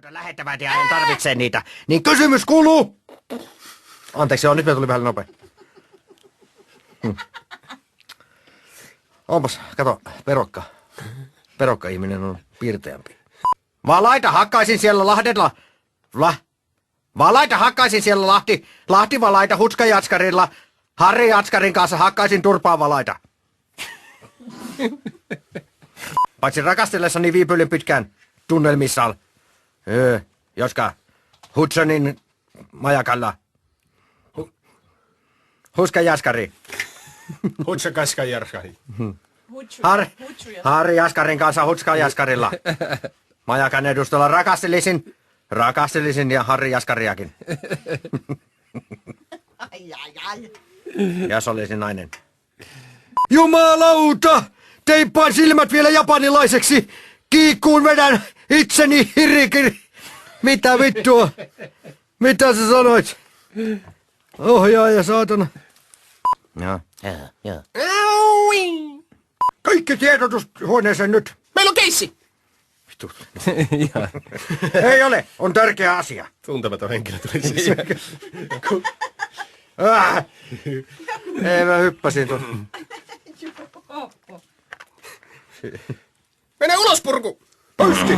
joita lähettävät ja en tarvitse niitä. Niin kysymys kuuluu... Anteeksi, nyt me tuli vähän nopea. Onpas, kato, perokka-ihminen on piirteämpi. Valaita hakkaisin siellä Lahdella... Valaita hakkaisin siellä Lahtivalaita Hutskajatskarilla. Harri Jatskarin kanssa hakkaisin turpaa valaita. Paitsi rakastellessani viipyilin pitkään tunnelmissa. Joska Hudsonin majakalla. Huskajaskari. Hutsakaskajaskari. Harri Jaskarin kanssa Hutskajaskarilla. Majakan edustalla rakastelisin ja Harri Jaskariakin. Jos olisin nainen. Jumalauta! Teippaan silmät vielä japanilaiseksi. Kiikkuun vedän itseni hirikiri. Mitä vittua? Mitä sä sanoit? Ohjaaja saatana. Joo. Kaikki tiedotushuoneeseen nyt. Meillä on keissi! Vittu. Ei ole, on tärkeä asia. Tuntematon henkilö tuli siis. Ei, mä hyppäsin tuon. Mene ulos, purku! Pysti!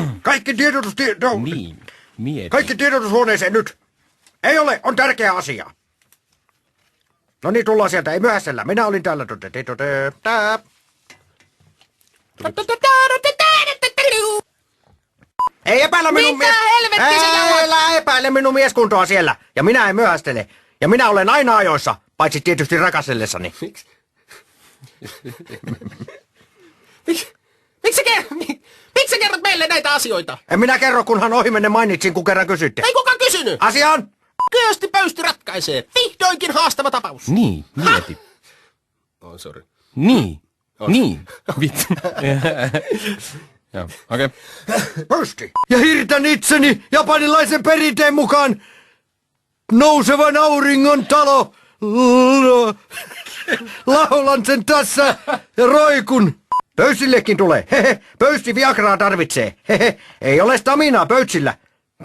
Kaikki tiedotushuoneeseen nyt! Ei ole, on tärkeä asia. No niin, tullaan sieltä, ei myöhäisellä. Minä olin täällä. Ei epäile minun epäile minun mieskuntoa siellä. Ja minä en myöhästele. Ja minä olen aina ajoissa, paitsi tietysti rakastellessani. Miksi sä kerrot meille näitä asioita? En minä kerro, kunhan ohimennen mainitsin, kun kerran kysytte. Ei kukaan kysynyt! Asiaan! Kyösti pöysti ratkaisee. Vihdoinkin haastava tapaus. Niin, mieti. Oh, sorry. Niin. Vittu. Joo, okei. Pöysti! Ja hirtän itseni japanilaisen perinteen mukaan nousevan auringon talo. Laulan sen tässä ja roikun. Pöystillekin tulee. Hehe. Pöysti Viagraa tarvitsee. Hehe. Ei ole staminaa pöytsillä.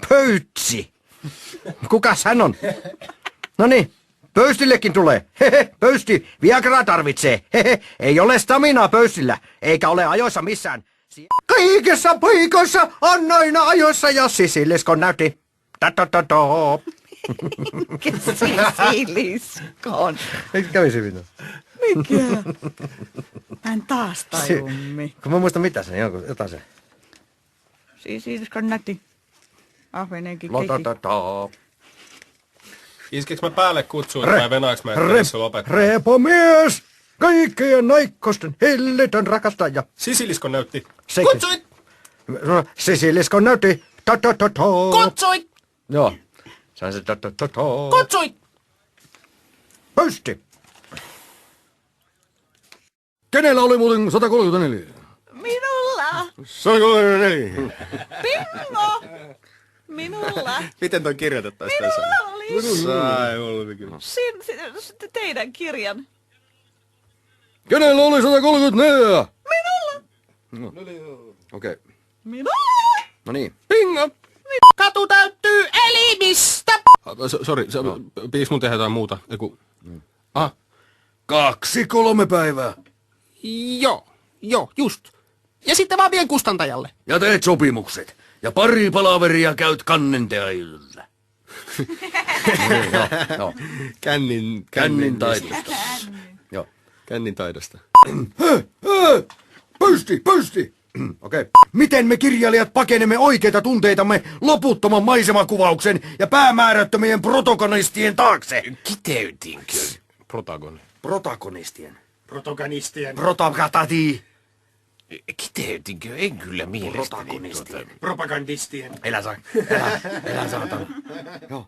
Pöytsi. Kukas hän on? Noniin. Pöystillekin tulee. Hehe. Pöysti Viagraa tarvitsee. Hehe. Ei ole staminaa pöystillä. Eikä ole ajoissa missään. Kaikessa paikoissa on aina ajoissa ja sisiliskon näytti. Ta-ta-ta-ta. Sisiliskon. Eikö kävisi mitään? Mikä? Mä en taas tajummi. Kun mä muistan mitä se, jotain se. Sisiliskon näti. Ahvenenkin Ta-ta-ta. Iskeks mä päälle kutsuin vai venaaks mä, että se lopettaa? Repomies! Kaikkien naikkosten hillitön rakastaja. Sisiliskon näytti. Kutsuit! Sisiliskon näytti. Ta-ta-ta-ta. Kutsuit! Joo. Se on se ta-ta-ta-ta. Kutsuit! Pöysti! Kenellä oli muuten 134? Minulla! 134. Bingo! Minulla! Miten toi kirjoitettaisiin tässä? Minulla oli! Sai olla kyllä. Teidän kirjan. Kenellä oli 134? Minulla! Okei. Minulla! No niin. Bingo! Katu täyttyy elimistä! Sori, piis mun tehdä jotain muuta. Eiku... 2-3 päivää. Joo, just. Ja sitten vaan vien kustantajalle. Ja teet sopimukset. Ja pari palaveria käyt kannenteajilla. Joo. Kännin taidosta. Joo. Kännin taidosta. Pöysti! Okei. Miten me kirjailijat pakenemme oikeita tunteitamme loputtoman maisemakuvauksen ja päämäärättömien protagonistien taakse? Kiteytinkö? Protagonistien. Kiteytinkö? En kyllä mielestäni. Protagonistien. Propagandistien. Elä saatana. Joo.